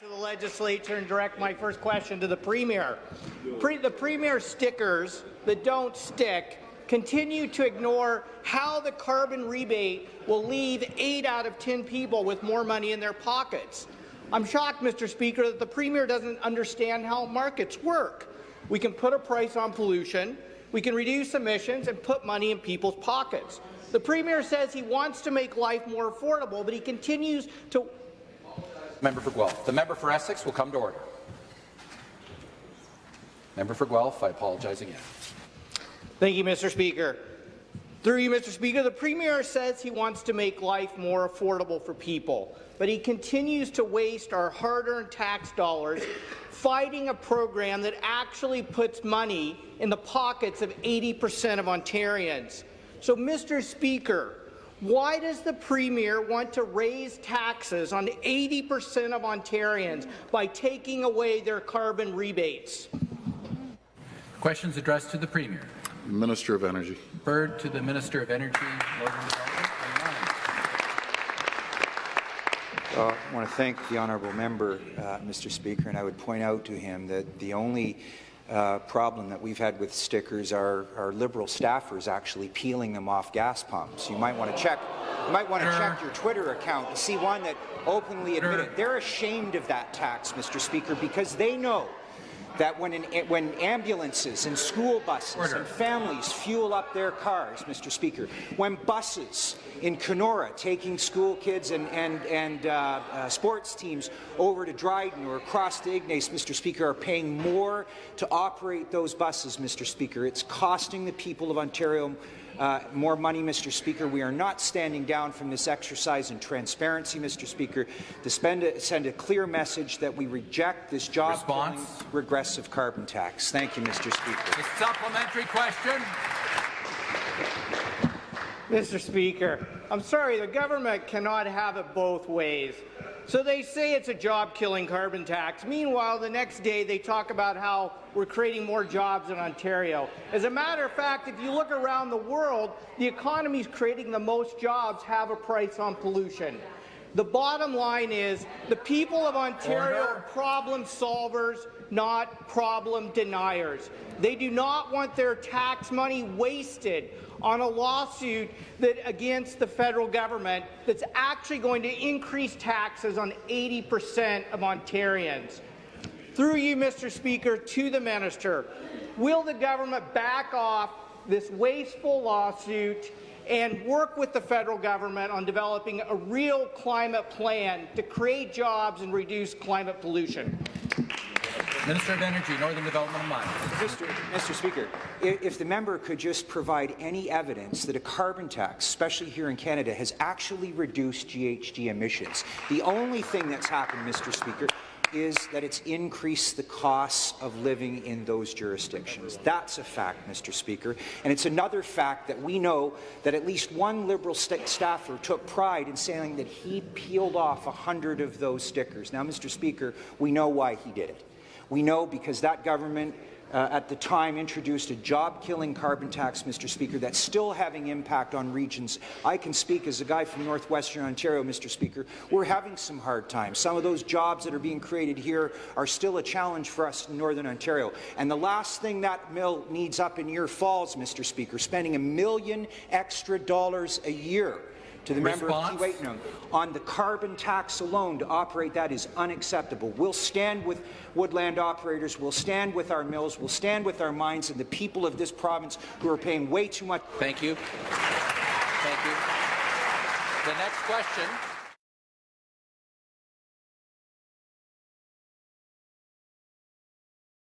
To the legislature and direct my first question to the Premier. The Premier's stickers that don't stick continue to ignore how the carbon rebate will leave 8 out of 10 people with more money in their pockets. I'm shocked, Mr. Speaker, that the Premier doesn't understand how markets work. We can put a price on pollution, we can reduce emissions and put money in people's pockets. The Premier says he wants to make life more affordable, but he continues to... Member for Guelph. The member for Essex will come to order. Member for Guelph, I apologize again. Thank you, Mr. Speaker. Through you, Mr. Speaker, the Premier says he wants to make life more affordable for people, but he continues to waste our hard-earned tax dollars fighting a program that actually puts money in the pockets of 80% of Ontarians. So, Mr. Speaker, why does the Premier want to raise taxes on 80% of Ontarians by taking away their carbon rebates? Questions addressed to the Premier. Minister of Energy. Bird to the Minister of Energy, Northern Development. I want to thank the honourable member, Mr. Speaker, and I would point out to him that the only problem that we've had with stickers are Liberal staffers actually peeling them off gas pumps. You might want to check. You might want to check your Twitter account to see one that openly admitted they're ashamed of that tax, Mr. Speaker, because they know that when ambulances and school buses and families fuel up their cars, Mr. Speaker, when buses in Kenora taking school kids and sports teams over to Dryden or across to Ignace, Mr. Speaker, are paying more to operate those buses, Mr. Speaker. It's costing the people of Ontario more money, Mr. Speaker. We are not standing down from this exercise in transparency, Mr. Speaker, to send a clear message that we reject this job-killing regressive carbon tax. Thank you, Mr. Speaker. A supplementary question. Mr. Speaker, I'm sorry, the government cannot have it both ways. So they say it's a job-killing carbon tax. Meanwhile, the next day they talk about how we're creating more jobs in Ontario. As a matter of fact, if you look around the world, the economies creating the most jobs have a price on pollution. The bottom line is the people of Ontario are problem solvers, not problem deniers. They do not want their tax money wasted on a lawsuit against the federal government that's actually going to increase taxes on 80% of Ontarians. Through you, Mr. Speaker, to the minister, will the government back off this wasteful lawsuit and work with the federal government on developing a real climate plan to create jobs and reduce climate pollution? Minister of Energy, Northern Development and Mines. Mr. Speaker, if the member could just provide any evidence that a carbon tax, especially here in Canada, has actually reduced GHG emissions. The only thing that's happened, Mr. Speaker, is that it's increased the costs of living in those jurisdictions. That's a fact, Mr. Speaker. And it's another fact that we know that at least one Liberal staffer took pride in saying that he peeled off 100 of those stickers. Now, Mr. Speaker, we know why he did it. We know because that government at the time introduced a job-killing carbon tax, Mr. Speaker, that's still having impact on regions. I can speak as a guy from northwestern Ontario, Mr. Speaker. We're having some hard times. Some of those jobs that are being created here are still a challenge for us in northern Ontario. And the last thing that mill needs up in Ear Falls, Mr. Speaker, spending $1 million extra a year to the member of Keewatin on the carbon tax alone to operate that is unacceptable. We'll stand with woodland operators, we'll stand with our mills, we'll stand with our mines and the people of this province who are paying way too much. Thank you. Thank you. The next question